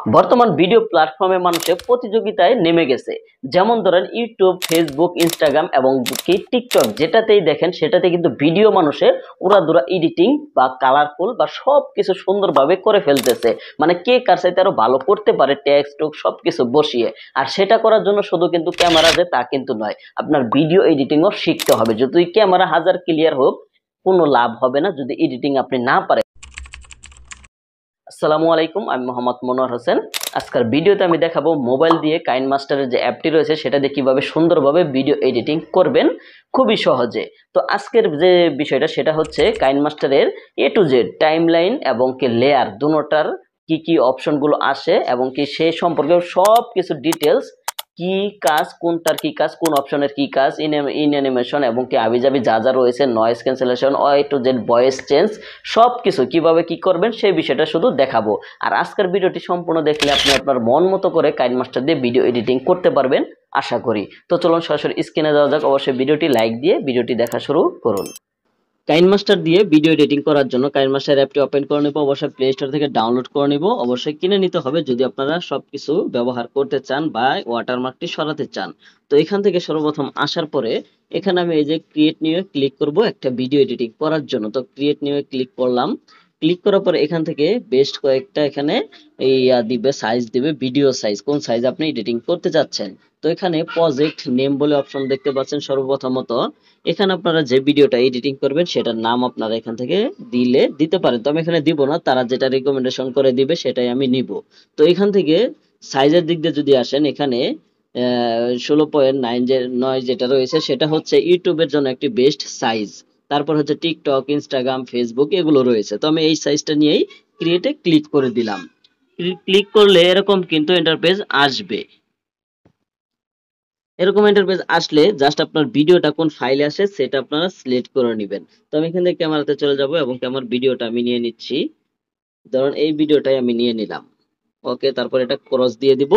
বর্তমান ভিডিও প্ল্যাটফর্মে মানুষের প্রতিযোগিতায় নেমে গেছে। যেমন ধরেন ইউটিউব, ফেসবুক, ইনস্টাগ্রাম এবং কি টিকটক, যেটাতেই দেখেন সেটাতে কিন্তু ভিডিও মানুষের উড়াধুরা এডিটিং বা কালারফুল বা সবকিছু সুন্দরভাবে করে ফেলতেছে। মানে কে কার চাইতে আরো ভালো করতে পারে টেক্সট সবকিছু বসিয়ে। আর সেটা করার জন্য শুধু কিন্তু ক্যামেরা যে তা কিন্তু নয়, আপনার ভিডিও এডিটিংও শিখতে হবে। যদি ক্যামেরা হাজার ক্লিয়ার হোক, কোনো লাভ হবে না যদি এডিটিং আপনি না পারেন। আসসালামু আলাইকুম, আমি মোহাম্মদ মনোয়ার হোসেন। আজকের ভিডিওতে আমি দেখাবো মোবাইল দিয়ে কাইনমাস্টারের যে অ্যাপটি রয়েছে সেটা দিয়ে কিভাবে সুন্দরভাবে ভিডিও এডিটিং করবেন খুবই সহজে। তো আজকের যে বিষয়টা সেটা হচ্ছে কাইনমাস্টারের এ টু জেড টাইমলাইন এবং কি লেয়ার দুটোটার কি কি অপশনগুলো আসে এবং কি সেই সম্পর্কে সব কিছু ডিটেলস, কি কাজ, কোনটার কি কাজ, কোন অপশনের কি কাজ, ইন অ্যানিমেশন এবং কি আবিজাবি যা যা রয়েছে, noise cancellation, Y to Z voice change, সব কিছু কিভাবে কি করবেন সেই বিষয়টা শুধু দেখাবো। আর আজকের ভিডিওটি সম্পূর্ণ দেখলে আপনি আপনার মন মতো করে কাইনমাস্টার দিয়ে ভিডিও এডিটিং করতে পারবেন আশা করি। তো চলুন সরাসরি স্ক্রিনে যাওয়া যাক। অবশ্যই ভিডিওটি লাইক দিয়ে ভিডিওটি দেখা শুরু করুন। কাইনমাস্টার দিয়ে ভিডিও এডিটিং করার জন্য কাইনমাস্টার অ্যাপটি ওপেন করে নেব। অবশ্যই প্লে স্টোর থেকে ডাউনলোড করে নিব। অবশ্যই কিনে নিতে হবে যদি আপনারা সবকিছু ব্যবহার করতে চান বা ওয়াটারমার্কটি সরাতে চান। তো এখান থেকে সর্বপ্রথম আসার পরে এখানে আমি এই যে ক্রিয়েট নিউ এ ক্লিক করব একটা ভিডিও এডিটিং করার জন্য। তো ক্রিয়েট নিউ এ ক্লিক করলাম। ক্লিক করার পরে এখান থেকে বেস্ট কয়েকটা এখানে এই দিবে, সাইজ দিবে, ভিডিও সাইজ, কোন সাইজ আপনি এডিটিং করতে যাচ্ছেন। তো এখানে প্রজেক্ট নেম বলে অপশন দেখতে পাচ্ছেন। সর্বপ্রথমত এখানে আপনারা যে ভিডিওটা এডিটিং করবেন সেটার নাম আপনারা এখান থেকে দিতে পারেন। তো আমি এখানে দিব না, তারা যেটা রিকমেন্ডেশন করে দিবে সেটাই আমি নিব। তো এখান থেকে সাইজের দিক দিয়ে যদি আসেন, এখানে 16.9 যেটা রয়েছে সেটা হচ্ছে ইউটিউবের জন্য একটি বেস্ট সাইজ। তারপর হচ্ছে টিকটক, ইনস্টাগ্রাম, ফেসবুক এগুলো রয়েছে। তো আমি এই সাইজটা নিয়েই ক্রিয়েটে ক্লিক করে দিলাম। ক্লিক করলে এরকম কিন্তু ইন্টারফেস আসবে। এরকম ইন্টারফেস আসলে জাস্ট আপনার ভিডিওটা কোন ফাইলে আসে সেটা আপনারা সিলেক্ট করে নেবেন। তো আমি এখান থেকে ক্যামেরাতে চলে যাব এবং আমার ভিডিওটা আমি নিয়ে নিচ্ছি। ধরুন এই ভিডিওটাই আমি নিয়ে নিলাম। ওকে, তারপর এটা ক্রস দিয়ে দিব।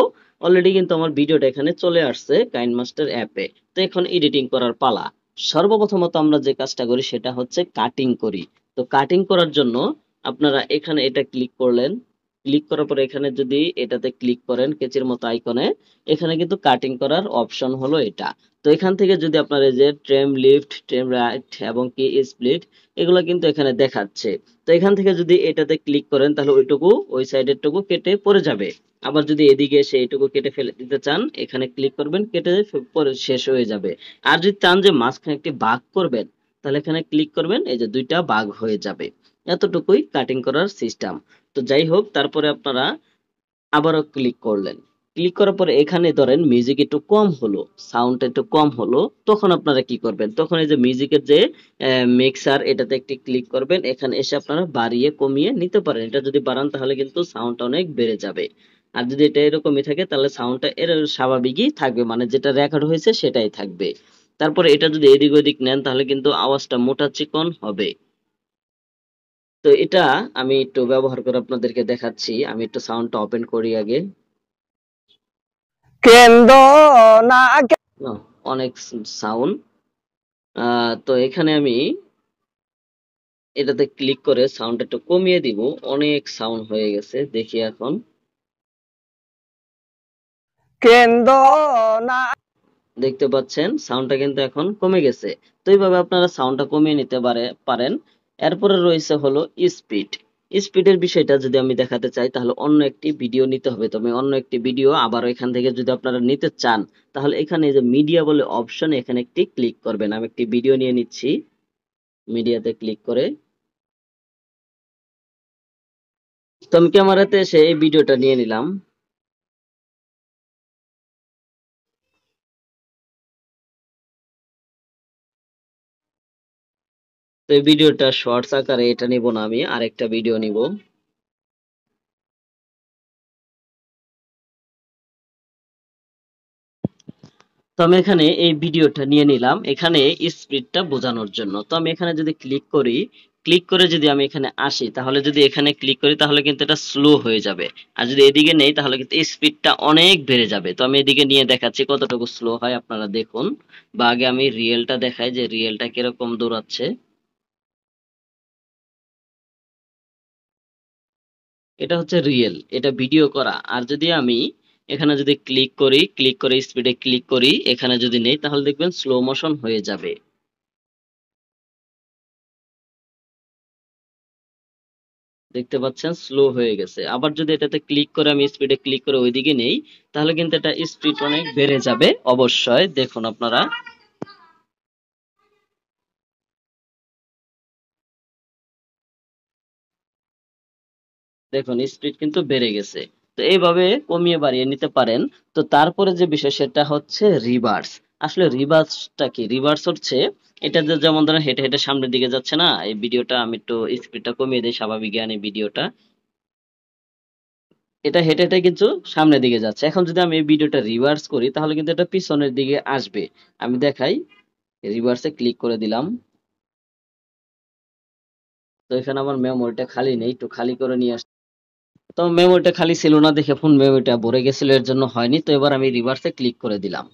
অলরেডি কিন্তু আমার ভিডিওটা এখানে চলে আসছে কাইনমাস্টার অ্যাপে। তো এখন এডিটিং করার পালা। সর্বপ্রথমত আমরা যে কাজটা করি সেটা হচ্ছে কাটিং করি। তো কাটিং করার জন্য আপনারা এখানে এটা ক্লিক করলেন। ক্লিক করার পরে এখানে যদি এটাতে ক্লিক করেন কেচির মতো আইকনে, এখানে কিন্তু কাটিং করার অপশন হলো এটা। তো এখান থেকে যদি আপনার এই যে ট্রেম লিফট, ট্রেম রাইট এবং কি স্প্লিট, এগুলো কিন্তু এখানে দেখাচ্ছে। তো এখান থেকে যদি এটাতে ক্লিক করেন তাহলে ওইটুকু, ওই সাইডের টুকু কেটে পড়ে যাবে। আবার যদি এদিকে এসে এইটুকু কেটে ফেলে দিতে চান, এখানে ক্লিক করবেন, কেটে পরে শেষ হয়ে যাবে। আর যদি চান যে মাঝখানে একটি ভাগ করবেন, তাহলে এখানে ক্লিক করবেন, এই যে দুইটা ভাগ হয়ে যাবে। এতটুকুই কাটিং করার সিস্টেম। তো যাই হোক, তারপরে আপনারা আবারও ক্লিক করলেন। ক্লিক করার পরে এখানে ধরেন মিউজিক একটু কম হলো, সাউন্ড একটু কম হলো, তখন আপনারা কি করবেন, তখন এই যে মিউজিকের যে মিক্সার এটাতে একটি ক্লিক করবেন। এখানে এসে আপনারা বাড়িয়ে কমিয়ে নিতে পারেন। এটা যদি বাড়ান তাহলে কিন্তু সাউন্ডটা অনেক বেড়ে যাবে। আর যদি এটা এরকমই থাকে তাহলে সাউন্ডটা এর স্বাভাবিকই থাকবে, মানে যেটা রেকর্ড হয়েছে সেটাই থাকবে। তারপরে এটা যদি এদিক ওদিক নেন তাহলে কিন্তু আওয়াজটা মোটা চিকন হবে। তো এটা আমি একটু ব্যবহার করে আপনাদেরকে দেখাচ্ছি। আমি একটু সাউন্ডটা ওপেন করি আগে। না, অনেক সাউন্ড। তো এখানে আমি এটাতে ক্লিক করে সাউন্ড একটু কমিয়ে দিব। অনেক সাউন্ড হয়ে গেছে, দেখি এখন। দেখতে পাচ্ছেন সাউন্ডটা কিন্তু এখন কমে গেছে। তো এইভাবে আপনারা সাউন্ডটা কমিয়ে নিতে পারেন। এরপরে রয়েছে হলো স্পিড। স্পিডের বিষয়টা যদি আমি দেখাতে চাই তাহলে অন্য একটি ভিডিও নিতে হবে। তবে অন্য একটি ভিডিও আবার এখান থেকে যদি আপনারা নিতে চান তাহলে এখানে যে মিডিয়া বলে অপশন, এখানে একটি ক্লিক করবেন। আমি একটি ভিডিও নিয়ে নিচ্ছি। মিডিয়াতে ক্লিক করে তো আমি ক্যামেরাতে এসে এই ভিডিওটা নিয়ে নিলাম। তো এই ভিডিওটা শর্টস আকারে এটা নিব না, আমি আরেকটা ভিডিও নিব। তো আমি এখানে এই ভিডিওটা নিয়ে নিলাম এখানে স্পিডটা বোঝানোর জন্য। তো আমি এখানে যদি ক্লিক করি, ক্লিক করে যদি আমি এখানে আসি, তাহলে যদি এখানে ক্লিক করি তাহলে কিন্তু এটা স্লো হয়ে যাবে। আর যদি এদিকে নেই তাহলে কিন্তু স্পিডটা অনেক বেড়ে যাবে। তো আমি এদিকে নিয়ে দেখাচ্ছি কতটুকু স্লো হয়, আপনারা দেখুন। বা আগে আমি রিয়েলটা দেখাই যে রিয়েলটা কিরকম দৌড়াচ্ছে। এটা হচ্ছে রিয়েল, এটা ভিডিও করা। আর যদি আমি এখানে যদি ক্লিক করি, ক্লিক করে স্পিডে ক্লিক করি, এখানে যদি নেই তাহলে দেখবেন স্লো মোশন হয়ে যাবে। দেখতে পাচ্ছেন স্লো হয়ে গেছে। আবার যদি এটাতে ক্লিক করে আমি স্পিডে ক্লিক করে ওইদিকে নেই, তাহলে কিন্তু এটা স্পিড অনেক বেড়ে যাবে অবশ্যই। দেখুন আপনারা, দেখুন স্পিড কিন্তু বেড়ে গেছে। তো এইভাবে কমিয়ে বাড়িয়ে নিতে পারেন। তো তারপরে যে বিষয় সেটা হচ্ছে রিভার্স। আসলে রিভার্সটা কি? রিভার্স হচ্ছে এটা যে যেমন ধরেন হেঁটে হেঁটে সামনের দিকে যাচ্ছে না, এই ভিডিওটা আমি একটু স্পিডটা কমিয়ে দিই, স্বাভাবিক জ্ঞানে ভিডিওটা, এটা হেঁটে হেঁটে কিন্তু সামনের দিকে যাচ্ছে। এখন যদি আমি এই ভিডিওটা রিভার্স করি তাহলে কিন্তু এটা পিছনের দিকে আসবে। আমি দেখাই, রিভার্সে ক্লিক করে দিলাম। তো এখানে আমার মেমোরিটা খালি নেই, একটু খালি করে নিয়ে আসছি। তো মেমোরিটা খালি ছিল না দেখে ফোন মেমোরিটা ভরে গেছিল, এর জন্য হয়নি। তো এবার আমি রিভার্সে ক্লিক করে দিলাম।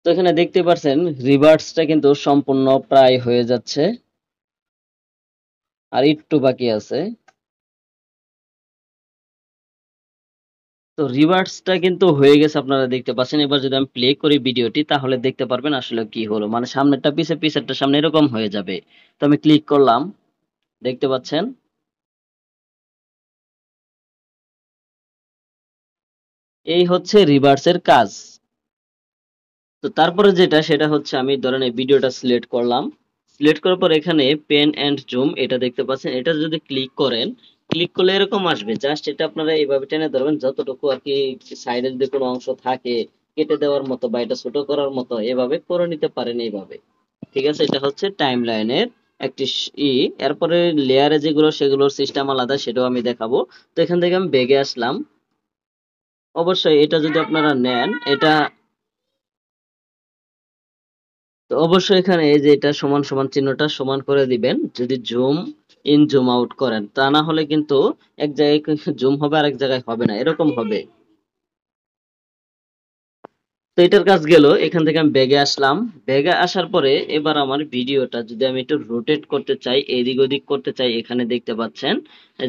তো এখানে দেখতে পাচ্ছেন রিভার্সটা কিন্তু সম্পূর্ণ প্রায় হয়ে যাচ্ছে, আর একটু বাকি আছে। তো রিভার্সটা কিন্তু হয়ে গেছে, আপনারা দেখতে পাচ্ছেন। এবার যদি আমি প্লে করি ভিডিওটি তাহলে দেখতে পারবেন আসলে কি হলো, মানে সামনেরটা পিছে, পিছেরটা সামনে, এরকম হয়ে যাবে। তো আমি ক্লিক করলাম, দেখতে পাচ্ছেন। এই হচ্ছে রিভার্সের কাজ। তো তারপরে যেটা সেটা হচ্ছে আমি ধরেন এই ভিডিওটা সিলেক্ট করলাম। সিলেক্ট করার পর এখানে পেন এন্ড জুম এটা দেখতে পাচ্ছেন, এটা যদি ক্লিক করেন, ক্লিক করলে এরকম আসবে। জাস্ট এটা আপনারা এইভাবে টেনে ধরবেন, যতটুকু আর কি সাইডে যদি কোনো অংশ থাকে কেটে দেওয়ার মতো বা এটা ছোট করার মতো এভাবে করে নিতে পারেন এইভাবে। ঠিক আছে, এটা হচ্ছে টাইম লাইনের একটি এরপরে লেয়ারে যেগুলো সেগুলোর সিস্টেম আলাদা, সেটাও আমি দেখাবো। তো এখান থেকে আমি বেগে আসলাম। অবশ্যই এটা যদি আপনারা নেন, এটা তো অবশ্যই এখানে এই যে এটা সমান সমান চিহ্নটা সমান করে দিবেন যদি জুম ইন জুম আউট করেন, তা না হলে কিন্তু এক জায়গায় জুম হবে আর এক জায়গায় হবে না, এরকম হবে। তো এটার কাজ গেল। এখান থেকে আমি ব্যাগে আসলাম। ব্যাগে আসার পরে এবার আমার ভিডিওটা যদি আমি একটু রোটেট করতে চাই, এদিক ওদিক করতে চাই, এখানে দেখতে পাচ্ছেন।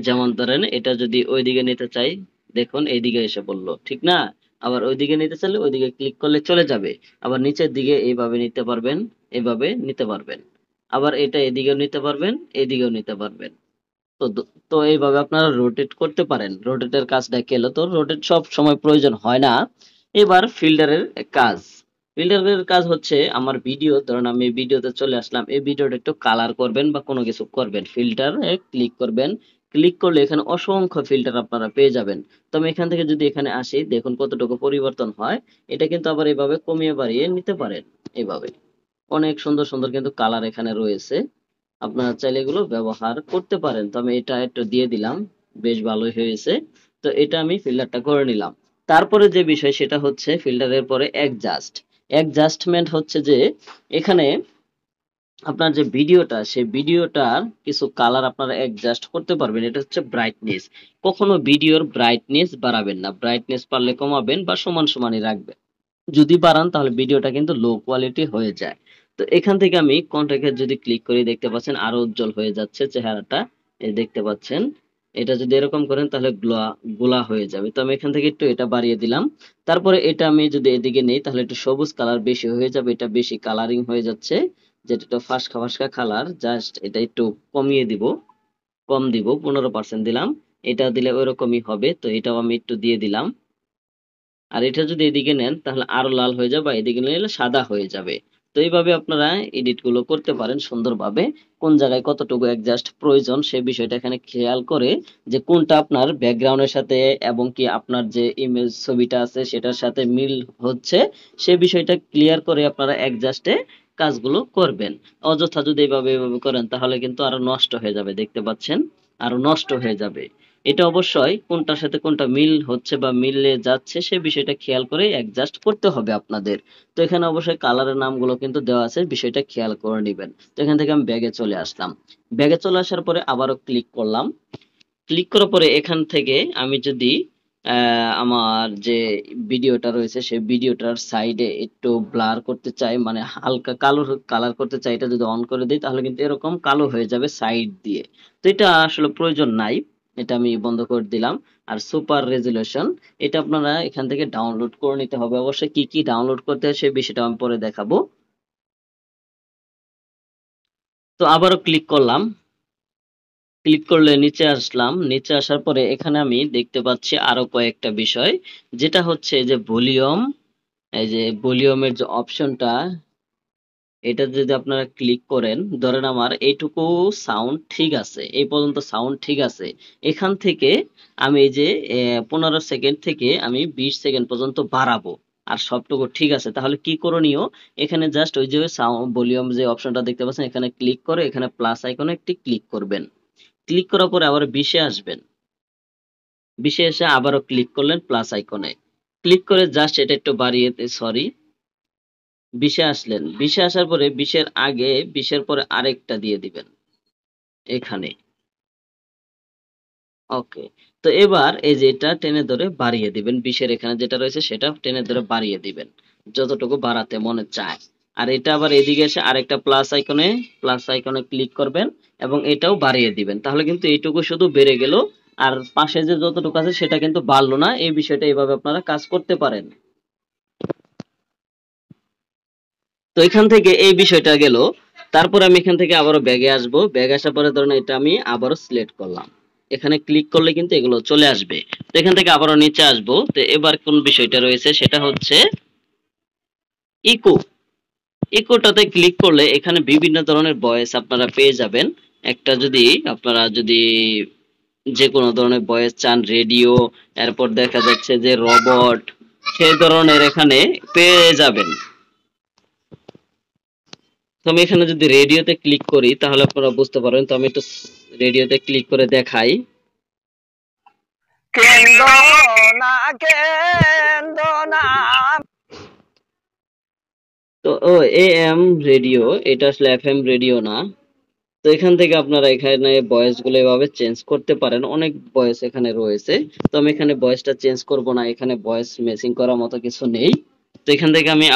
যেমন ধরেন এটা যদি ওইদিকে নিতে চাই, দেখুন এইদিকে এসে পড়লো, ঠিক না? আবার ওইদিকে নিতে চাইলে ওইদিকে ক্লিক করলে চলে যাবে। আবার নিচের দিকে এইভাবে নিতে পারবেন, এইভাবে নিতে পারবেন। আবার এটা এদিকেও নিতে পারবেন, এদিকেও নিতে পারবেন। তো তো এইভাবে আপনারা রোটেট করতে পারেন। রোটেটের কাজটা কি হলো? তো রোটেট সব সময় প্রয়োজন হয় না। এবার ফিল্টারের কাজ। ফিল্টারের কাজ হচ্ছে আমার ভিডিও, ধরুন আমি এই ভিডিওতে চলে আসলাম, এই ভিডিওটা একটু কালার করবেন বা কোনো কিছু করবেন, ফিল্টারে ক্লিক করবেন। ক্লিক করলে এখানে অসংখ্য ফিল্টার আপনারা পেয়ে যাবেন। তো আমি এখান থেকে যদি এখানে আসি, দেখুন কতটুকু পরিবর্তন হয়। এটা কিন্তু আবার এভাবে কমিয়ে বাড়িয়ে নিতে পারেন। এভাবে অনেক সুন্দর সুন্দর কিন্তু কালার এখানে রয়েছে, আপনারা চাইলে এগুলো ব্যবহার করতে পারেন। তো আমি এটা একটু দিয়ে দিলাম, বেশ ভালোই হয়েছে। তো এটা আমি ফিল্টারটা করে নিলাম। তারপরে যে বিষয় সেটা হচ্ছে ফিল্টারের পরে অ্যাডজাস্ট। অ্যাডজাস্টমেন্ট হচ্ছে যে এখানে আপনার যে ভিডিওটা, সেই ভিডিওটার কিছু কালার আপনারা অ্যাডজাস্ট করতে পারবেন। এটা হচ্ছে ব্রাইটনেস। কখনো ভিডিওর ব্রাইটনেস বাড়াবেন না, ব্রাইটনেস পারলে কমাবেন বা সমান সমানই রাখবেন। যদি বাড়ান তাহলে ভিডিওটা কিন্তু লো কোয়ালিটি হয়ে যায়। তো এখান থেকে আমি কন্ট্রাক্টে যদি ক্লিক করি, দেখতে পাচ্ছেন আরো উজ্জ্বল হয়ে যাচ্ছে চেহারাটা, এই দেখতে পাচ্ছেন। এটা যদি এরকম করেন তাহলে গোলা গোলা হয়ে যাবে। তো আমি এখান থেকে একটু এটা বাড়িয়ে দিলাম। তারপরে এটা আমি যদি এদিকে নেই তাহলে একটু সবুজ কালার বেশি হয়ে যাবে, এটা বেশি কালারিং হয়ে যাচ্ছে, যেটা একটু ফাস্কা ফাস্কা কালার। জাস্ট এটা একটু কমিয়ে দিব, কম দিব, 15% দিলাম। এটা দিলে ওইরকমই হবে। তো এটাও আমি একটু দিয়ে দিলাম। আর এটা যদি এদিকে নেন তাহলে আরো লাল হয়ে যাবে, বা এদিকে নিলে সাদা হয়ে যাবে। তো এইভাবে আপনারা এডিট গুলো করতে পারেন সুন্দরভাবে। কোন জায়গায় কতটুকু অ্যাডজাস্ট প্রয়োজন সে বিষয়টা এখানে খেয়াল করে, যে কোনটা আপনার ব্যাকগ্রাউন্ডের সাথে এবং কি আপনার যে ইমেজ ছবিটা আছে সেটার সাথে মিল হচ্ছে, সে বিষয়টা ক্লিয়ার করে আপনারা অ্যাডজাস্টে কাজগুলো করবেন। অযথা যদি এইভাবে এইভাবে করেন তাহলে কিন্তু আরো নষ্ট হয়ে যাবে, দেখতে পাচ্ছেন আরো নষ্ট হয়ে যাবে। এটা অবশ্যই কোনটার সাথে কোনটা মিল হচ্ছে বা মিলে যাচ্ছে সে বিষয়টা খেয়াল করে অ্যাডজাস্ট করতে হবে আপনাদের। তো এখানে অবশ্যই কালারের নামগুলো কিন্তু দেওয়া আছে, বিষয়টা খেয়াল করে নেবেন। তো এখান থেকে আমি ব্যাগে চলে আসলাম। ব্যাগে চলে আসার পরে আবারও ক্লিক করলাম। ক্লিক করার পরে এখান থেকে আমি যদি আমার যে ভিডিওটা রয়েছে সেই ভিডিওটার সাইডে একটু ব্লার করতে চাই, মানে হালকা কালো কালার করতে চাই, এটা যদি অন করে দিই তাহলে কিন্তু এরকম কালো হয়ে যাবে সাইড দিয়ে। তো এটা আসলে প্রয়োজন নাই, এটা আমি বন্ধ করে দিলাম। আর সুপার রেজুলেশন, এটা আপনারা এখান থেকে ডাউনলোড করে নিতে হবে। অবশ্যই কি কি ডাউনলোড করতে হয় সেই বিষয়টা আমি পরে দেখাবো। তো আবারও ক্লিক করলাম, ক্লিক করলে নিচে আসলাম, নিচে আসার পরে এখানে আমি দেখতে পাচ্ছি আরো কয়েকটা বিষয়, যেটা হচ্ছে যে ভলিউম। এই যে ভলিউমের যে অপশনটা, এটা যদি আপনারা ক্লিক করেন, ধরেন আমার এইটুকু সাউন্ড ঠিক আছে, এই পর্যন্ত সাউন্ড ঠিক আছে, এখান থেকে আমি এই যে 15 সেকেন্ড থেকে আমি 20 সেকেন্ড পর্যন্ত বাড়াবো, আর সবটুকু ঠিক আছে, তাহলে কি করণীয়, এখানে জাস্ট ওই যে সাউন্ড ভলিউম যে অপশনটা দেখতে পাচ্ছেন, এখানে ক্লিক করে এখানে প্লাস আইকনে একটি ক্লিক করবেন। ক্লিক করার পরে আবার 20-এ আসবেন, 20-এ এসে আবারও ক্লিক করলেন প্লাস আইকনে, ক্লিক করে জাস্ট এটা একটু বাড়িয়ে, সরি, 20-এ আসলেন, 20-এ আসার পরে 20-এর আগে 20-এর পরে আরেকটা দিয়ে দিবেন এখানে। ওকে, তো এবার এই যে এটা টেনে ধরে বাড়িয়ে দিবেন, 20-এর এখানে যেটা রয়েছে সেটা টেনে ধরে বাড়িয়ে দিবেন যতটুকু বাড়াতে মনে চায়। আর এটা আবার এদিকে এসে আরেকটা প্লাস আইকনে ক্লিক করবেন এবং এটাও বাড়িয়ে দিবেন, তাহলে কিন্তু এইটুকু শুধু বেড়ে গেল, আর পাশে যে যতটুকু আছে সেটা কিন্তু বাড়লো না। এই বিষয়টা এইভাবে আপনারা কাজ করতে পারেন। তো এখান থেকে এই বিষয়টা গেল। তারপর আমি এখান থেকে আবারও ব্যাগে আসবো, ব্যাগ আসার পরে ধরুন এটা আমি আবারও সিলেক্ট করলাম, এখানে ক্লিক করলে কিন্তু এগুলো চলে আসবে। তো এখান থেকে আবারও নিচে আসবো, তো এবার কোন বিষয়টা রয়েছে সেটা হচ্ছে ইকো। ইকোটাতে ক্লিক করলে এখানে বিভিন্ন ধরনের ভয়েস আপনারা পেয়ে যাবেন। একটা যদি আপনারা যদি যে কোনো ধরনের ভয়েস চান, রেডিও, এরপর দেখা যাচ্ছে যে রবট, সেই ধরনের এখানে পেয়ে যাবেন। তো আমি এখানে যদি রেডিওতে ক্লিক করি তাহলে আপনারা বুঝতে পারবেন। তো আমি একটু রেডিওতে ক্লিক করে দেখাই। তো ও এএম রেডিও, এটা আসলে এফএম রেডিও না। তো এখান থেকে আপনারা এখানে ভয়েস গুলো এভাবে চেঞ্জ করতে পারেন, অনেক ভয়েস এখানে রয়েছে। তো আমি এখানে ভয়েসটা চেঞ্জ করব না, এখানে ভয়েস ম্যাচিং করার মতো কিছু নেই। তো এখান থেকে আমি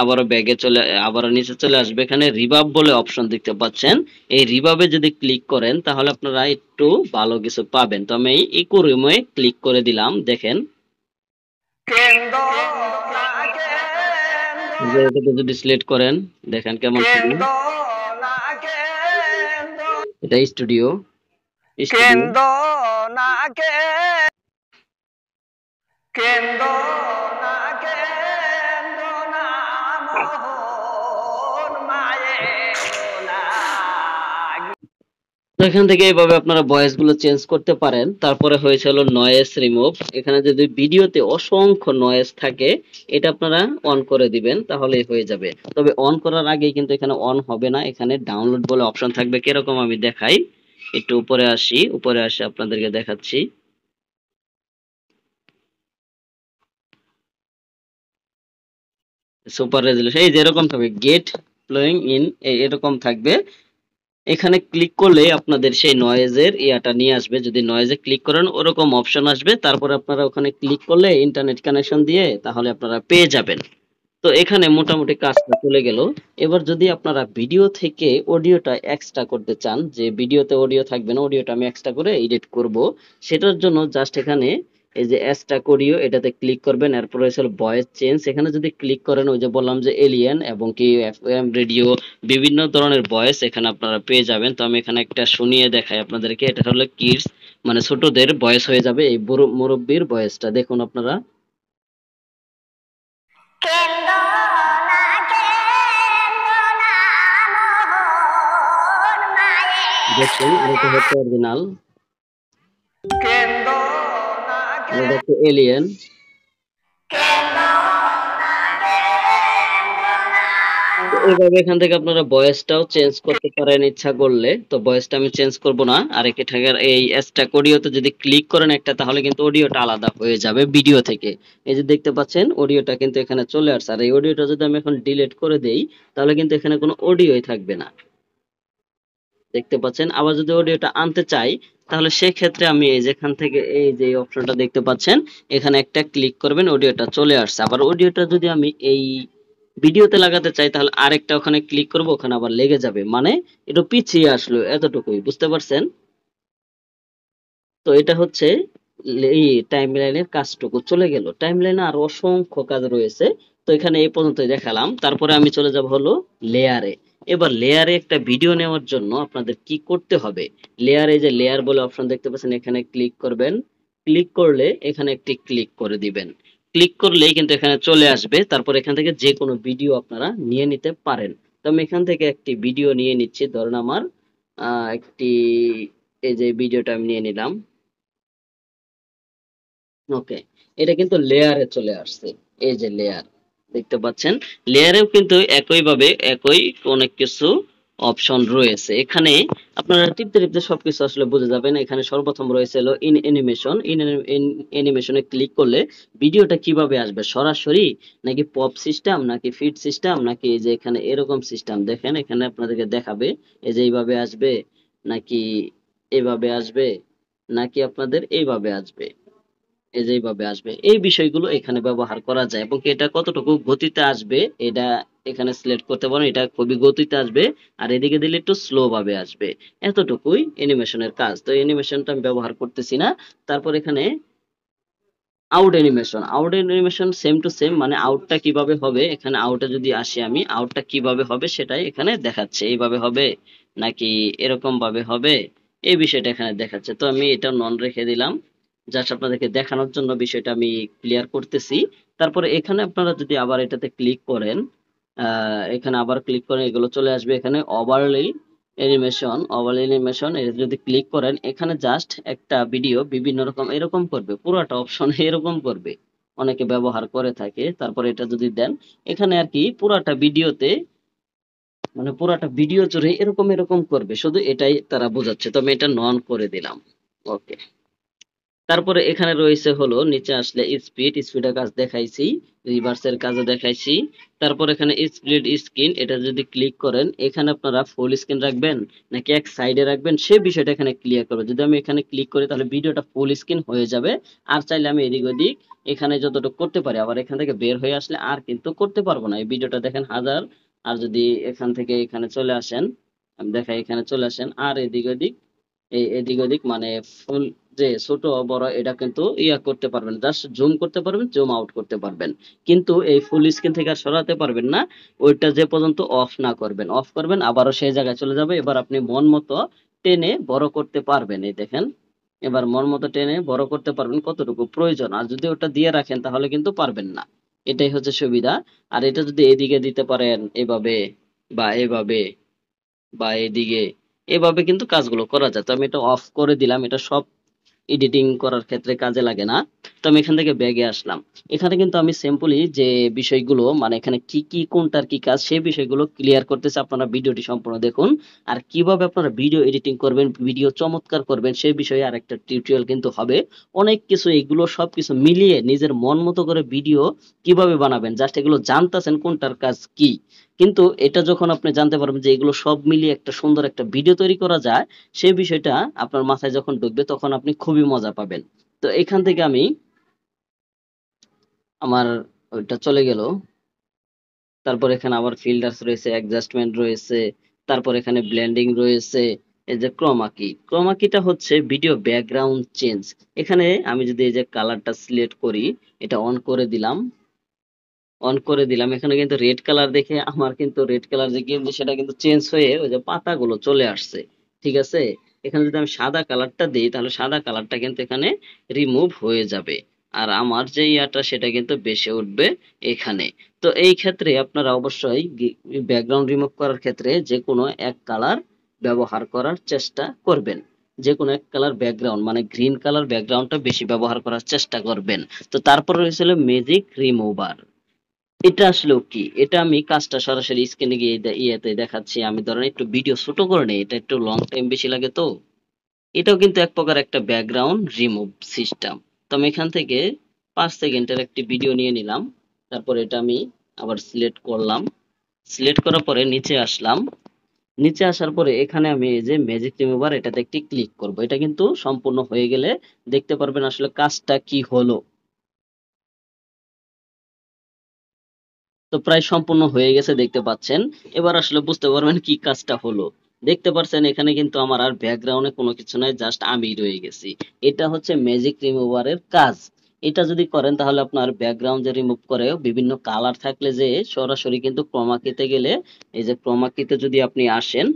আবারও নিচে চলে আসবে, এখানে রিভাব বলে অপশন দেখতে পাচ্ছেন। এই রিভাবে যদি ক্লিক করেন তাহলে আপনারা একটু ভালো কিছু পাবেন। তো আমি ইকো রুমে ক্লিক করে দিলাম, দেখেন যে এটাতে যদি সিলেক্ট করেন দেখেন কেমন শুনি। এটা স্টুডিও, স্টুডিও। তো এখান থেকে এইভাবে আপনারা ভয়েস গুলো চেঞ্জ করতে পারেন। তারপরে হয়েছে হলো নয়েজ রিমুভ, এখানে যদি ভিডিওতে অসংখ্য নয়েজ থাকে এটা আপনারা অন করে দিবেন তাহলেই হয়ে যাবে। তবে অন করার আগেই কিন্তু এখানে অন হবে না, এখানে ডাউনলোড বলে অপশন থাকবে, কিরকম আমি দেখাই। একটু উপরে আসি, উপরে আসে আপনাদেরকে দেখাচ্ছি। সুপার রেজুলেশন এই যেরকম থাকবে, গেট প্লেইং ইন এরকম থাকবে। এখানে ক্লিক করলে আপনাদের সেই নয়েজের ইয়াটা নিয়ে আসবে, যদি নয়েজে ক্লিক করেন ওরকম অপশন আসবে, তারপরে আপনারা ওখানে ক্লিক করলে ইন্টারনেট কানেকশন দিয়ে তাহলে আপনারা পেয়ে যাবেন। তো এখানে মোটামুটি কাজটা চলে গেল। এবার যদি আপনারা ভিডিও থেকে অডিওটা এক্সট্রা করতে চান, যে ভিডিওতে অডিও থাকবে না, অডিওটা আমি এক্সট্রা করে এডিট করব, সেটার জন্য জাস্ট এখানে এই যে এক্সট্রা অডিও এটাতে ক্লিক করবেন, এরপর হচ্ছে ভয়েস চেঞ্জ, এখানে যদি ক্লিক করেন ওই যে বললাম যে এলিয়েন এবং কি এফএম রেডিও, বিভিন্ন ধরনের ভয়েস এখানে আপনারা পেয়ে যাবেন। তো আমি এখানে একটা শুনিয়ে দেখাই আপনাদেরকে, এটা হলো কিডস, মানে ছোটদের ভয়েস হয়ে যাবে, এই বুড়ো মুরব্বির ভয়েসটা দেখুন আপনারা। দেখুন এটা হচ্ছে অরিজিনাল, এটা হচ্ছে এলিয়েন। তো এইভাবে এখান থেকে আপনারা ভয়েসটাও চেঞ্জ করতে পারেন ইচ্ছা করলে। তো ভয়েসটা আমি চেঞ্জ করব না, আর একে ঠাকার এই স্ট্যাক অডিওতে যদি ক্লিক করেন একটা তাহলে কিন্তু অডিওটা আলাদা হয়ে যাবে ভিডিও থেকে। এই যে দেখতে পাচ্ছেন অডিওটা কিন্তু এখানে চলে আসছে, আর এই অডিওটা যদি আমি এখন ডিলিট করে দেই তাহলে কিন্তু এখানে কোনো অডিওই থাকবে না। দেখতে পাচ্ছেন। আবার যদি অডিওটা আনতে চাই তাহলে সেক্ষেত্রে আমি এই যেখান থেকে এই যে অপশনটা দেখতে পাচ্ছেন এখানে একটা ক্লিক করবেন, অডিওটা চলে আসছে। আবার অডিওটা যদি আমি এই ভিডিওতে লাগাতে চাই তাহলে আরেকটা ওখানে ক্লিক করব, ওখানে আবার লেগে যাবে, মানে একটু পিছিয়ে আসলো, এতটুকুই বুঝতে পারছেন। তো এটা হচ্ছে এই টাইমলাইনের কাজটুকু চলে গেল। টাইমলাইনে আর অসংখ্য কাজ রয়েছে, তো এখানে এই পর্যন্তই দেখালাম। তারপরে আমি চলে যাব হলো লেয়ারে। এবার লেয়ারে একটা ভিডিও নেওয়ার জন্য আপনাদের কি করতে হবে, লেয়ারে যে লেয়ার বলে অপশন দেখতে পাচ্ছেন এখানে ক্লিক করবেন। ক্লিক করলে এখানে একটি ক্লিক করে দিবেন। ক্লিক করলেই কিন্তু এখানে চলে আসবে। তারপর এখান থেকে যে কোনো ভিডিও আপনারা নিয়ে নিতে পারেন। তো আমি এখান থেকে একটি ভিডিও নিয়ে নিচ্ছি, ধরুন আমার একটি, এই যে ভিডিওটা আমি নিয়ে নিলাম। ওকে, এটা কিন্তু লেয়ারে চলে আসছে। এই যে লেয়ার দেখতে পাচ্ছেন, লেয়ারেও কিন্তু একইভাবে একই অনেক কিছু অপশন রয়েছে। এখানে আপনারা টিপতে টিপতে সবকিছু আসলে বুঝে যাবেন। এখানে সর্বপ্রথম রয়েছে হলো ইন অ্যানিমেশন। ইন অ্যানিমেশনে ক্লিক করলে ভিডিওটা কিভাবে আসবে, সরাসরি নাকি পপ সিস্টেম নাকি ফিড সিস্টেম নাকি এই যে এখানে এরকম সিস্টেম, দেখেন এখানে আপনাদেরকে দেখাবে এই যে এইভাবে আসবে নাকি এভাবে আসবে নাকি আপনাদের এইভাবে আসবে, এই যে এইভাবে আসবে। এই বিষয়গুলো এখানে ব্যবহার করা যায় এবং এটা কতটুকু গতিতে আসবে এটা এখানে সিলেক্ট করতে পারেন। এটা খুবই গতিতে আসবে, আর এদিকে দিলে একটু স্লো ভাবে আসবে। এতটুকুই অ্যানিমেশনের কাজ। তো অ্যানিমেশনটা আমি ব্যবহার করতেছি না। তারপর এখানে out animation, out animation same to same, মানে আউটটা কিভাবে হবে, এখানে আউটে যদি আসি আমি, আউটটা কিভাবে হবে সেটাই এখানে দেখাচ্ছে। এইভাবে হবে নাকি এরকম ভাবে হবে, এই বিষয়টা এখানে দেখাচ্ছে। তো আমি এটা নন রেখে দিলাম, জাস্ট আপনাদেরকে দেখানোর জন্য বিষয়টা আমি ক্লিয়ার করতেছি। তারপরে এখানে আপনারা যদি আবার এটাতে ক্লিক করেন, এখানে আবার ক্লিক করেন, এগুলো চলে আসবে। এখানে ওভারলে অ্যানিমেশন, ওভারলে অ্যানিমেশন এটা যদি ক্লিক করেন এখানে জাস্ট একটা ভিডিও বিভিন্ন রকম এরকম করবে, পুরোটা অপশন এরকম করবে, অনেকে ব্যবহার করে থাকে। তারপরে এটা যদি দেন এখানে আর কি পুরাটা ভিডিওতে, মানে পুরাটা ভিডিও জুড়ে এরকম এরকম করবে, শুধু এটাই তারা বোঝাচ্ছে। তো আমি এটা নন করে দিলাম। ওকে, তারপরে এখানে রয়েছে হলো নিচে আসলে স্পিডের কাজ দেখাইছি, রিভার্সের কাজও দেখাইছি। তারপর এখানে স্প্লিট স্ক্রিন, এটা যদি ক্লিক করেন এখানে আপনারা ফুল স্ক্রিন রাখবেন নাকি এক সাইডে রাখবেন সে বিষয়টা এখানে ক্লিয়ার করবে। যদি আমি এখানে ক্লিক করি তাহলে ভিডিওটা ফুল স্ক্রিন হয়ে যাবে, আর চাইলে আমি এদিক ওদিক এখানে যতটুকু করতে পারি, আবার এখান থেকে বের হয়ে আসলে আর কিন্তু করতে পারবো না। এই ভিডিওটা দেখেন হাজার, আর যদি এখান থেকে এখানে চলে আসেন, আমি দেখাই এখানে চলে আসেন আর এদিক ওদিক এদিক ওদিক মানে ফুল যে ছোট বড় এটা কিন্তু ইয়া করতে পারবেন, জাস্ট জুম করতে পারবেন, জুম আউট করতে পারবেন, কিন্তু এই ফুল স্ক্রিন থেকে আর সরাতে পারবেন না। ওইটা যে পর্যন্ত অফ না করবেন, অফ করবেন আবারও সেই জায়গায় চলে যাবে। এবার আপনি মন মতো টেনে বড় করতে পারবেন, এই দেখেন এবার মন মতো টেনে বড় করতে পারবেন কতটুকু প্রয়োজন। আর যদি ওটা দিয়ে রাখেন তাহলে কিন্তু পারবেন না, এটাই হচ্ছে সুবিধা। আর এটা যদি এদিকে দিতে পারেন এভাবে বা এভাবে বা এদিকে, এভাবে কিন্তু কাজগুলো করা যায়। তো আমি এটা অফ করে দিলাম, এটা সব এডিটিং করার ক্ষেত্রে কাজে লাগে না। তো আমি এখান থেকে ব্যাগে আসলাম। এখানে কিন্তু আমি সিম্পলি যে বিষয়গুলো, মানে এখানে কি কি কোনটার কি কাজ সেই বিষয়গুলো ক্লিয়ার করতেছে, আপনারা ভিডিওটি সম্পূর্ণ দেখুন। আর কিভাবে আপনারা ভিডিও এডিটিং করবেন, ভিডিও চমৎকার করবেন সেই বিষয়ে আরেকটা টিউটোরিয়াল কিন্তু হবে। অনেক কিছু এগুলো সবকিছু মিলিয়ে নিজের মন মতো করে ভিডিও কিভাবে বানাবেন, জাস্ট এগুলো জানতেছেন কোনটার কাজ কি। কিন্তু এটা যখন আপনি জানতে পারবেন যে এগুলো সব মিলিয়ে একটা সুন্দর একটা ভিডিও তৈরি করা যায়, সেই বিষয়টা আপনার মাথায় যখন ঢুকবে তখন আপনি খুবই মজা পাবেন। তো এখান থেকে আমি আমার ওইটা চলে গেল। তারপর এখানে আবার ফিল্টার্স রয়েছে, অ্যাডজাস্টমেন্ট রয়েছে, তারপর এখানে ব্লেন্ডিং রয়েছে। এই যে ক্রোমা কি, ক্রোমা কিটা হচ্ছে ভিডিও ব্যাকগ্রাউন্ড চেঞ্জ। এখানে আমি যদি এই যে কালারটা সিলেক্ট করি, এটা অন করে দিলাম, অন করে দিলাম, এখানে কিন্তু রেড কালার দেখে আমার কিন্তু রেড কালার যে গেম সেটা কিন্তু চেঞ্জ হয়ে ওই যে পাতাগুলো চলে আসছে। ঠিক আছে, এখানে যদি আমি সাদা কালারটা দিই তাহলে সাদা কালারটা কিন্তু এখানে রিমুভ হয়ে যাবে, আর আমার যে ইয়াটা সেটা কিন্তু বেশি উঠবে এখানে। তো এই ক্ষেত্রে আপনারা অবশ্যই ব্যাকগ্রাউন্ড রিমুভ করার ক্ষেত্রে যে কোনো এক কালার ব্যবহার করার চেষ্টা করবেন। যে কোনো এক কালার ব্যাকগ্রাউন্ড, মানে গ্রিন কালার ব্যাকগ্রাউন্ডটা বেশি ব্যবহার করার চেষ্টা করবেন। তো তারপর রয়েছিল ম্যাজিক রিমুভার। এটা আসলেও কি, এটা আমি কাজটা সরাসরি স্ক্রিনে গিয়ে ইয়েতে দেখাচ্ছি। আমি ধরেন একটু ভিডিও ছোট করে নেই, এটা একটু লং টাইম বেশি লাগে। তো এটাও কিন্তু এক প্রকার একটা ব্যাকগ্রাউন্ড রিমুভ সিস্টেম। তো আমি এখান থেকে 5 সেকেন্ডের একটি ভিডিও নিয়ে নিলাম। তারপর এটা আমি আবার সিলেক্ট করলাম, সিলেক্ট করার পরে নিচে আসলাম। নিচে আসার পরে এখানে আমি এই যে ম্যাজিক রিমুভার এটাতে একটি ক্লিক করব। এটা কিন্তু সম্পূর্ণ হয়ে গেলে দেখতে পারবেন আসলে কাজটা কি হলো। তো প্রায় সম্পূর্ণ হয়ে গেছে দেখতে পাচ্ছেন। এবার আসলে বুঝতে পারবেন কি কাজটা হলো। দেখতে পাচ্ছেন এখানে কিন্তু আমার আর ব্যাকগ্রাউন্ডে কোনো কিছু নাই, জাস্ট আমি রয়ে গেছি। এটা হচ্ছে ম্যাজিক রিমুভারের কাজ। এটা যদি করেন তাহলে আপনার ব্যাকগ্রাউন্ড যে রিমুভ করে বিভিন্ন কালার থাকলে যে সরাসরি কিন্তু ক্রোমা কিতে গেলে, এই যে ক্রোমা কিতে যদি আপনি আসেন,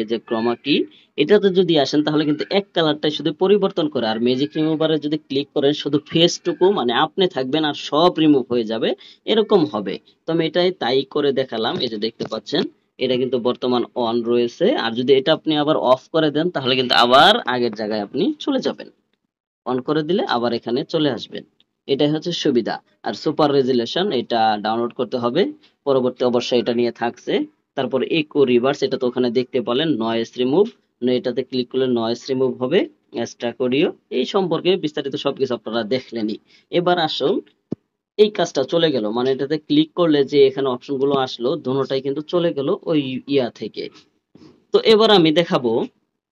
এই যে ক্রোমা কি, এটাতে যদি আসেন তাহলে কিন্তু এক কালারটাই শুধু পরিবর্তন করে। আর ম্যাজিক রিমুভারে যদি ক্লিক করেন শুধু ফেসটুকু মানে আপনি থাকবেন আর সব রিমুভ হয়ে যাবে, এরকম হবে। তো আমি এটাই তাই করে দেখালাম। এই যে দেখতে পাচ্ছেন এটা কিন্তু বর্তমান অন রয়েছে। আর যদি এটা আপনি আবার অফ করে দেন তাহলে কিন্তু আবার আগের জায়গায় আপনি চলে যাবেন। অন করে দিলে আবার এখানে চলে আসবেন। এটাই হচ্ছে সুবিধা। আর সুপার রেজুলেশন এটা ডাউনলোড করতে হবে, পরবর্তী অবশ্যই এটা নিয়ে থাকছে। তারপর ইকো রিভার্স এটা তো ওখানে দেখতে পেলেন, নয়েজ রিমুভ, এটাতে ক্লিক করলে নয়েজ রিমুভ হবে, এক্সট্রাক্ট অডিও, এই সম্পর্কে বিস্তারিত সবকিছু আপনারা দেখলেনই। এবার আসুন, এই কাজটা চলে গেল মানে এটাতে ক্লিক করলে যে এখানে অপশন গুলো আসলো দোনোটাই কিন্তু চলে গেল ওই ইয়া থেকে। তো এবার আমি দেখাবো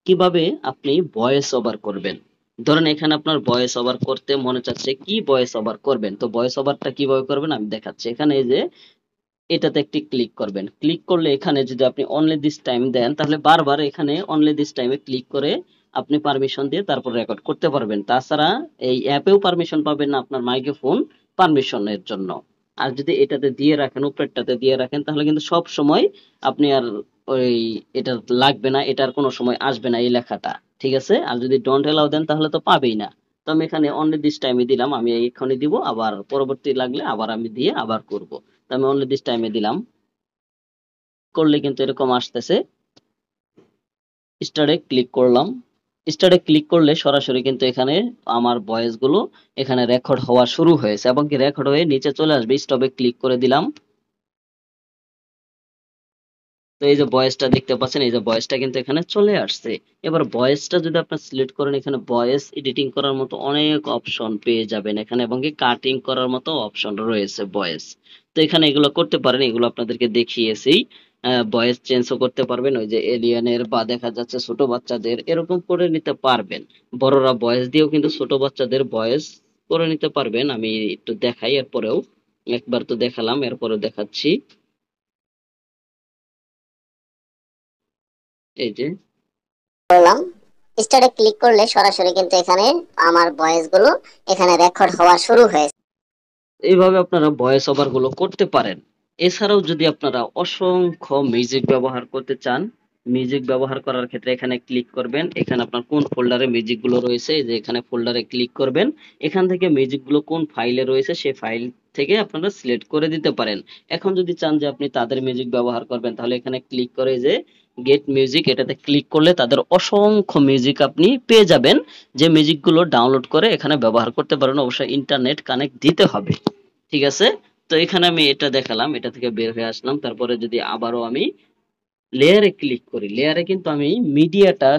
কিভাবে আপনি ভয়েস ওভার করবেন। ধরেন এখানে আপনার ভয়েস ওভার করতে মনে চাচ্ছে, কি ভয়েস ওভার করবেন, তো ভয়েস ওভারটা কিভাবে করবেন আমি দেখাচ্ছি। এখানে এই যে এটাতে একটি ক্লিক করবেন। ক্লিক করলে এখানে যদি আপনি অনলি দিস টাইম দেন তাহলে বারবার এখানে অনলি দিস টাইমে ক্লিক করে আপনি পারমিশন দিয়ে তারপর রেকর্ড করতে পারবেন। তাছাড়া এই অ্যাপেও পারমিশন পাবেন না আপনার মাইক্রোফোন পারমিশনের জন্য। আর যদি এটাতে দিয়ে রাখেন, উপরেরটাতে দিয়ে রাখেন, তাহলে কিন্তু সব সময় আপনি আর ওই এটা লাগবে না, এটার কোনো সময় আসবে না এই লেখাটা। ঠিক আছে? আর যদি ডোন্ট এলাও দেন তাহলে তো পাবেই না। তো আমি এখানে অনলি দিস টাইমে দিলাম, আমি এক্ষুনি দিব, আবার পরবর্তী লাগলে আবার আমি দিয়ে আবার করব। তো আমি অনলি দিস টাইমে দিলাম, করলে কিন্তু এরকম আসতেছে। স্টার্টে ক্লিক করলাম। স্টার্টে ক্লিক করলে সরাসরি কিন্তু এখানে আমার ভয়েস গুলো এখানে রেকর্ড হওয়া শুরু হয়েছে এবং কি রেকর্ড হয়ে নিচে চলে আসবে। স্টপে ক্লিক করে দিলাম। তো এই যে ভয়েসটা দেখতে পাচ্ছেন, এই যে ভয়েসটা কিন্তু এখানে চলে আসছে। এবার ভয়েসটা যদি আপনি সিলেক্ট করেন, এখানে ভয়েস এডিটিং করার মতো অনেক অপশন পেয়ে যাবেন এখানে, এবং কি কাটিং করার মতো অপশন রয়েছে ভয়েস। তো এখানে এগুলো করতে পারেন, এগুলো আপনাদেরকে দেখিয়েছি। ভয়েস চেঞ্জও করতে পারবেন, ওই যে এলিয়েনের বা দেখা যাচ্ছে ছোট বাচ্চাদের এরকম করে নিতে পারবেন। বড়রা ভয়েস দিয়েও কিন্তু ছোট বাচ্চাদের ভয়েস করে নিতে পারবেন। আমি একটু দেখাই, এরপরেও একবার তো দেখালাম, এরপরেও দেখাচ্ছি। এই যে করলাম, স্টার্টে ক্লিক করলে সরাসরি কিন্তু এখানে আমার ভয়েস গুলো এখানে রেকর্ড হওয়া শুরু হয়েছে। এইভাবে আপনারা ভয়েস ওভার গুলো করতে পারেন। এছাড়াও যদি আপনারা অসংখ্য মিউজিক ব্যবহার করতে চান, মিউজিক ব্যবহার করার ক্ষেত্রে এখানে ক্লিক করবেন। এখানে আপনার কোন ফোল্ডারে মিউজিক গুলো রয়েছে, এই যে এখানে ফোল্ডারে ক্লিক করবেন। এখান থেকে মিউজিক গুলো কোন ফাইলে রয়েছে সেই ফাইল থেকে আপনারা সিলেক্ট করে দিতে পারেন। এখন যদি চান যে আপনি তাদের মিউজিক ব্যবহার করবেন তাহলে এখানে ক্লিক করে যে গেট মিউজিক এটাতে ক্লিক করলে তাদের অসংখ্য মিউজিক আপনি পেয়ে যাবেন, যে মিউজিক গুলো ডাউনলোড করে এখানে ব্যবহার করতে পারেন। অবশ্যই ইন্টারনেট কানেক্ট দিতে হবে। ঠিক আছে? তো এখানে আমি এটা দেখালাম, এটা থেকে বের হয়ে আসলাম। তারপরে যদি আবারও আমি লেয়ারে ক্লিক করি, লেয়ারে কিন্তু আমি মিডিয়াটা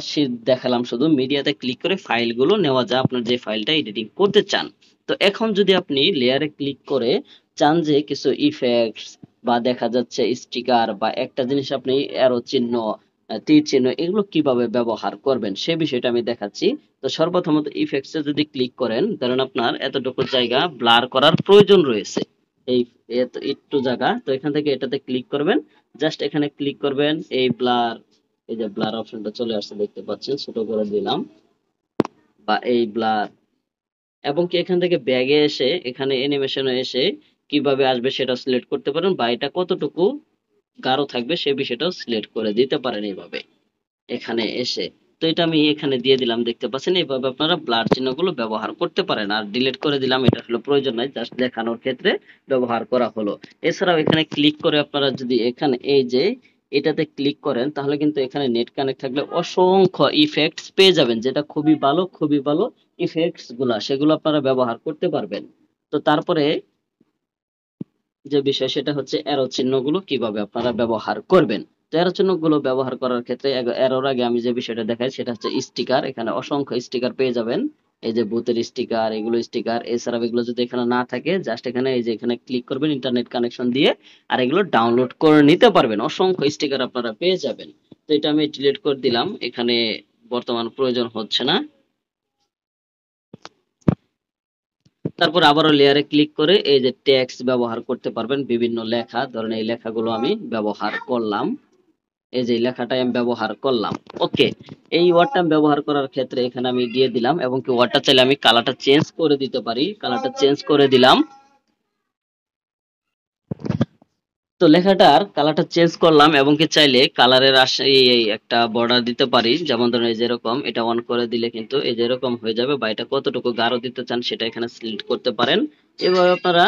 দেখালাম, শুধু মিডিয়াতে ক্লিক করে ফাইলগুলো নেওয়া যায় আপনার যে ফাইলটা এডিটিং করতে চান। তো এখন যদি আপনি লেয়ারে ক্লিক করে চান যে কিছু ইফেক্টস বা দেখা যাচ্ছে স্টিকার বা একটা জিনিস আপনি অ্যারো চিহ্ন, তীর চিহ্ন, এগুলো কিভাবে ব্যবহার করবেন সে বিষয়টা আমি দেখাচ্ছি। তো সর্বপ্রথমত ইফেক্টসে যদি ক্লিক করেন, ধরেন আপনার এতটুকু জায়গা ব্লার করার প্রয়োজন রয়েছে, এই একটু জায়গা, তো এখান থেকে এটাতে ক্লিক করবেন। জাস্ট এখানে ক্লিক করবেন, এই ব্লার, এই যে ব্লার অপশনটা চলে আসছে দেখতে পাচ্ছেন, ছোট করে দিলাম, বা এই ব্লার, এবং কি এখান থেকে ব্যাগে এসে এখানে অ্যানিমেশনে এসে কিভাবে আসবে সেটা সিলেক্ট করতে পারেন, বা এটা কতটুকু গাঢ় থাকবে সে বিষয়টাও সিলেক্ট করে দিতে পারেন এইভাবে এখানে এসে। তো এটা আমি এখানে দিয়ে দিলাম, দেখতে পাচ্ছেন। এইভাবে আপনারা ব্লার চিহ্নগুলো ব্যবহার করতে পারেন। আর ডিলিট করে দিলাম, এটা আসলে প্রয়োজন নাই, জাস্ট দেখানোর ক্ষেত্রে ব্যবহার করা হলো। এছাড়াও এখানে ক্লিক করে আপনারা যদি এখানে এই যে এটাতে ক্লিক করেন তাহলে কিন্তু এখানে নেট কানেক্ট থাকলে অসংখ্য ইফেক্টস পেয়ে যাবেন, যেটা খুবই ভালো, খুবই ভালো ইফেক্টস গুলা, সেগুলো আপনারা ব্যবহার করতে পারবেন। তো তারপরে যে বিষয় সেটা হচ্ছে অ্যারো চিহ্নগুলো কিভাবে আপনারা ব্যবহার করবেন। তো অ্যারো চিহ্নগুলো ব্যবহার করার ক্ষেত্রে অ্যারোর আগে আমি যে বিষয়টা দেখাই সেটা হচ্ছে স্টিকার। এখানে অসংখ্য স্টিকার পেয়ে যাবেন। এই যে ভূতের স্টিকার, এগুলো স্টিকার, এছাড়াও এগুলো যদি এখানে না থাকে জাস্ট এখানে এই যে এখানে ক্লিক করবেন ইন্টারনেট কানেকশন দিয়ে, আর এগুলো ডাউনলোড করে নিতে পারবেন। অসংখ্য স্টিকার আপনারা পেয়ে যাবেন। তো এটা আমি ডিলিট করে দিলাম, এখানে বর্তমান প্রয়োজন হচ্ছে না। তারপর আবারও লেয়ারে ক্লিক করে এই যে টেক্সট ব্যবহার করতে পারবেন, বিভিন্ন লেখা, ধরেন এই লেখাগুলো আমি ব্যবহার করলাম, এই যে লেখাটাই আমি ব্যবহার করলাম। ওকে, এই ওয়ার্ডটা ব্যবহার করার ক্ষেত্রে এখানে আমি দিয়ে দিলাম, এবং কি ওয়ার্ডটা চাইলে আমি কালারটা চেঞ্জ করে দিতে পারি, কালারটা চেঞ্জ করে দিলাম। তো লেখাটার কালারটা চেঞ্জ করলাম, এবং কি চাইলে কালারের এই একটা বর্ডার দিতে পারি, যেমন ধরুন এই যেরকম এটা অন করে দিলে কিন্তু এই যেরকম হয়ে যাবে, বা এটা কতটুকু গাঢ় দিতে চান সেটা এখানে সিলেক্ট করতে পারেন। এভাবে আপনারা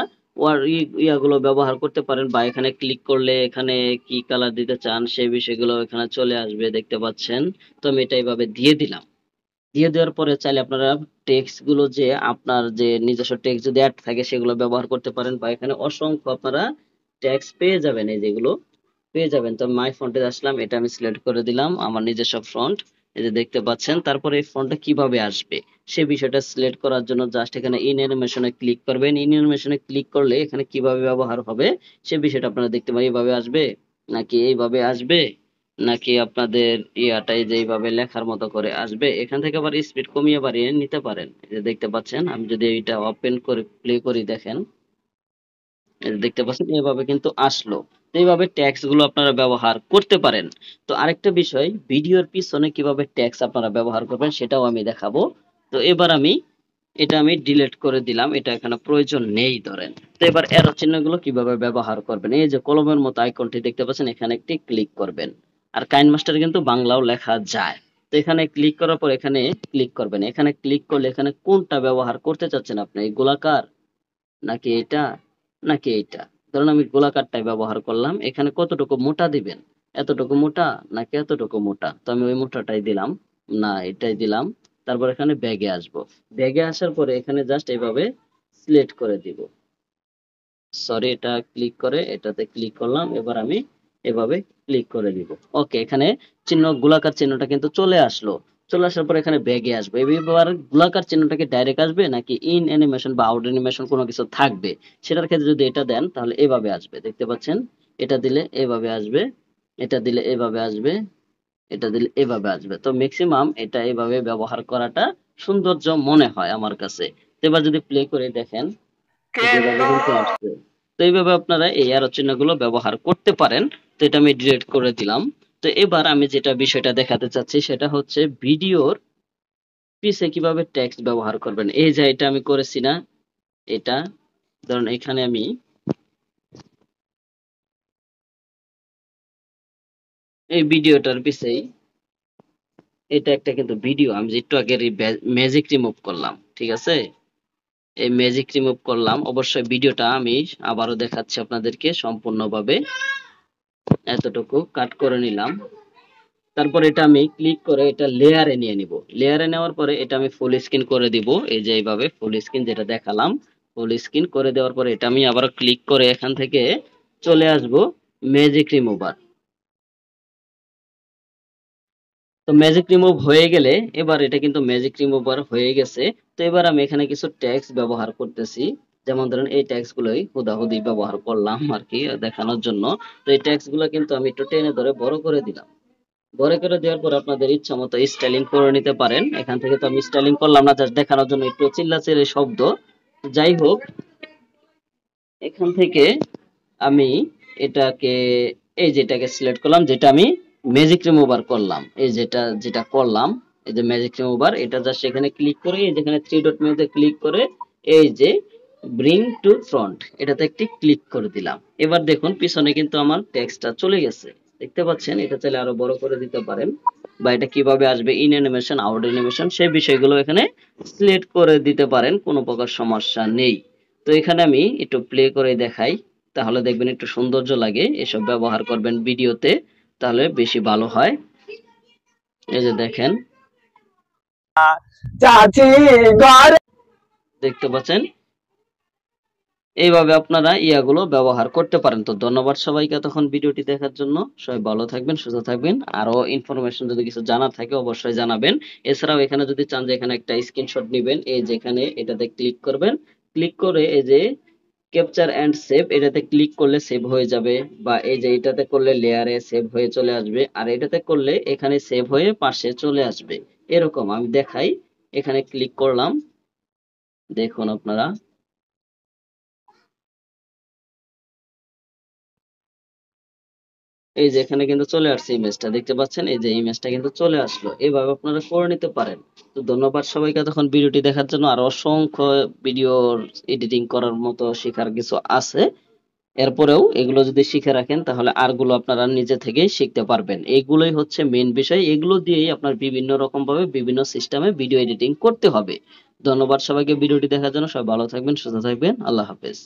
ইয়াগুলো ব্যবহার করতে পারেন, বা এখানে ক্লিক করলে এখানে কি কালার দিতে চান সেই বিষয়গুলো এখানে চলে আসবে, দেখতে পাচ্ছেন। তো আমি এটা এইভাবে দিয়ে দিলাম। দিয়ে দেওয়ার পরে চাইলে আপনারা টেক্সট গুলো, যে আপনার যে নিজস্ব টেক্সট যদি অ্যাড থাকে সেগুলো ব্যবহার করতে পারেন, বা এখানে অসংখ্য আপনারা টেক্সট পেয়ে যাবেন, এই যেগুলো পেয়ে যাবেন। তো মাই ফন্টে আসলাম, এটা আমি সিলেক্ট করে দিলাম আমার নিজস্ব ফন্ট, এই যে দেখতে পাচ্ছেন। তারপরে এই ফন্টটা কিভাবে আসবে সে বিষয়টা সিলেক্ট করার জন্য জাস্ট এখানে ইন অ্যানিমেশনে ক্লিক করবেন। ইন অ্যানিমেশনে ক্লিক করলে এখানে কিভাবে ব্যবহার হবে সে বিষয়টা আপনারা দেখতে পারেন। এইভাবে আসবে নাকি এইভাবে আসবে, নাকি আপনাদের ইয়াটাই যে এইভাবে লেখার মতো করে আসবে। এখান থেকে আবার স্পিড কমিয়ে বাড়িয়ে নিতে পারেন, এই যে দেখতে পাচ্ছেন। আমি যদি এটা ওপেন করে প্লে করি, দেখেন এই যে দেখতে পাচ্ছেন এভাবে কিন্তু আসলো। তো এইভাবে ট্যাক্স গুলো আপনারা ব্যবহার করতে পারেন। তো আরেকটা বিষয়, ভিডিওর পিছনে কিভাবে ট্যাক্স আপনারা ব্যবহার করবেন সেটাও আমি দেখাবো। তো এবার এটা আমি ডিলিট করে দিলাম, এটা এখানে প্রয়োজন নেই ধরেন। তো এবার এরো চিহ্নগুলো কিভাবে ব্যবহার করবেন, এই যে কলমের মতো আইকনটি দেখতে পাচ্ছেন, এখানে একটি ক্লিক করবেন। আর কাইন মাস্টার কিন্তু বাংলাও লেখা যায়। তো এখানে ক্লিক করার পর এখানে ক্লিক করবেন। এখানে ক্লিক করলে এখানে কোনটা ব্যবহার করতে চাচ্ছেন আপনি, এই গোলাকার নাকি এটা নাকি এইটা। ধরুন আমি গোলাকারটাই ব্যবহার করলাম। এখানে কতটুকু মোটা দিবেন, এতটুকু মোটা নাকি এতটুকু মোটা, তো আমি ওই মোটাটাই দিলাম, না এটাই দিলাম। তারপর এখানে ব্যাগে আসবো, ব্যাগে আসার পরে এখানে জাস্ট এইভাবে সিলেক্ট করে দিব, সরি এটা ক্লিক করে এটাতে ক্লিক করলাম। এবার আমি এভাবে ক্লিক করে দিব। ওকে, এখানে চিহ্ন গোলাকার চিহ্নটা কিন্তু চলে আসলো। চলে আসার পর এখানে ব্যাগে আসবে। এবার গোলাকার চিহ্নটা কি ডাইরেক্ট আসবে নাকি ইন অ্যানিমেশন বা আউট অ্যানিমেশন কোনো কিছু থাকবে, সেটার ক্ষেত্রে যদি এটা দেন তাহলে এভাবে আসবে, দেখতে পাচ্ছেন। এটা দিলে এভাবে আসবে, এটা দিলে এভাবে আসবে, এটা দিলে এভাবে আসবে। তো ম্যাক্সিমাম এটা এভাবে ব্যবহার করাটা সৌন্দর্য মনে হয় আমার কাছে। তো এবার যদি প্লে করে দেখেন, এই যে এভাবে কিন্তু আসছে। তো এইভাবে আপনারা এই অ্যারো চিহ্নগুলো ব্যবহার করতে পারেন। তো এটা আমি ডিলিট করে দিলাম। তো এবার আমি যেটা বিষয়টা দেখাতে চাচ্ছি সেটা হচ্ছে ভিডিওর পিছে কিভাবে টেক্সট ব্যবহার করবেন। এই যে এটা আমি করেছি না, এটা ধরুন এখানে আমি এই ভিডিওটার পিছেই, এটা একটা কিন্তু ভিডিও, আমি যে একটু আগে ম্যাজিক রিমুভ করলাম, ঠিক আছে। এই ম্যাজিক রিমুভ করলাম, অবশ্যই ভিডিওটা আমি আবারও দেখাচ্ছি আপনাদেরকে সম্পূর্ণভাবে। এতটুকু কাট করে নিলাম। তারপর এটা আমি ক্লিক করে এটা লেয়ারে নিয়ে নিব। লেয়ারে নেওয়ার পরে এটা আমি ফুল স্ক্রিন করে দিব, এই যে এইভাবে ফুল স্ক্রিন যেটা দেখালাম, ফুল স্ক্রিন করে দেওয়ার পরে এটা আমি আবার ক্লিক করে এখান থেকে চলে আসব ম্যাজিক রিমুভার। তো ম্যাজিক রিমুভ হয়ে গেলে এবার এটা কিন্তু ম্যাজিক রিমুভার হয়ে গেছে। তো এবার আমি এখানে কিছু ট্যাক্স ব্যবহার করতেছি, যেমন ধরেন এই ট্যাক্স গুলোই হুদাহুদি ব্যবহার করলাম আর কি দেখানোর জন্য। তো এই ট্যাক্স গুলো কিন্তু আমি একটু টেনে ধরে বড় করে দিলাম। বড় করে দেওয়ার পর আপনাদের ইচ্ছা মতো স্টাইলিং করে নিতে পারেন। এখান থেকে তো আমি স্টাইলিং করলাম না, জাস্ট দেখানোর জন্য একটু চিল্লাচিল্লি শব্দ। যাই হোক, এখান থেকে আমি এটাকে, এই যেটাকে সিলেক্ট করলাম, যেটা আমি ম্যাজিক রিমুভার করলাম, এই যেটা যেটা করলাম, এই যে ম্যাজিক রিমুভার, এটা জাস্ট এখানে ক্লিক করে এই যেখানে থ্রি ডট মেনুতে ক্লিক করে এই যে ব্রিং টু ফ্রন্ট এটাতে একটি ক্লিক করে দিলাম। এবার দেখুন পিছনে কিন্তু আমার টেক্সটটা চলে গেছে, দেখতে পাচ্ছেন। এটা চাইলে আরো বড় করে দিতে পারেন, বা এটা কিভাবে আসবে ইন অ্যানিমেশন আউট অ্যানিমেশন সেই বিষয়গুলো এখানে সিলেক্ট করে দিতে পারেন, কোনো প্রকার সমস্যা নেই। তো এখানে আমি একটু প্লে করে দেখাই, তাহলে দেখবেন একটু সৌন্দর্য লাগে। এসব ব্যবহার করবেন ভিডিওতে, তাহলে বেশি ভালো হয়। এই যে দেখেন, দেখতে পাচ্ছেন এইভাবে আপনারা ইয়াগুলো ব্যবহার করতে পারেন। তো ধন্যবাদ সবাইকে এতক্ষণ ভিডিওটি দেখার জন্য। সবাই ভালো থাকবেন, সুস্থ থাকবেন। আরো ইনফরমেশন যদি কিছু জানার থাকে অবশ্যই জানাবেন। এছাড়াও এখানে যদি চান যে এখানে একটা স্ক্রিনশট নিবেন, এই যেখানে এটাতে ক্লিক করবেন, ক্লিক করে এই যে ক্যাপচার এন্ড সেভ এটাতে ক্লিক করলে সেভ হয়ে যাবে, বা এই যে এটাতে করলে লেয়ারে সেভ হয়ে চলে আসবে, আর এটাতে করলে এখানে সেভ হয়ে পাশে চলে আসবে। এরকম আমি দেখাই, এখানে ক্লিক করলাম, দেখুন আপনারা এই যে এখানে কিন্তু চলে আসছে ইমেজটা, দেখতে পাচ্ছেন এই যে ইমেজটা কিন্তু চলে আসলো। এভাবে আপনারা করে নিতে পারেন। তো ধন্যবাদ সবাইকে এতক্ষণ ভিডিওটি দেখার জন্য। আর অসংখ্য ভিডিও এডিটিং করার মতো শেখার কিছু আছে, এরপরেও এগুলো যদি শিখে রাখেন তাহলে আরগুলো আপনারা নিজে থেকেই শিখতে পারবেন। এগুলোই হচ্ছে মেইন বিষয়, এগুলো দিয়েই আপনার বিভিন্ন রকম ভাবে বিভিন্ন সিস্টেমে ভিডিও এডিটিং করতে হবে। ধন্যবাদ সবাইকে ভিডিওটি দেখার জন্য। সবাই ভালো থাকবেন, সুস্থ থাকবেন, আল্লাহ হাফেজ।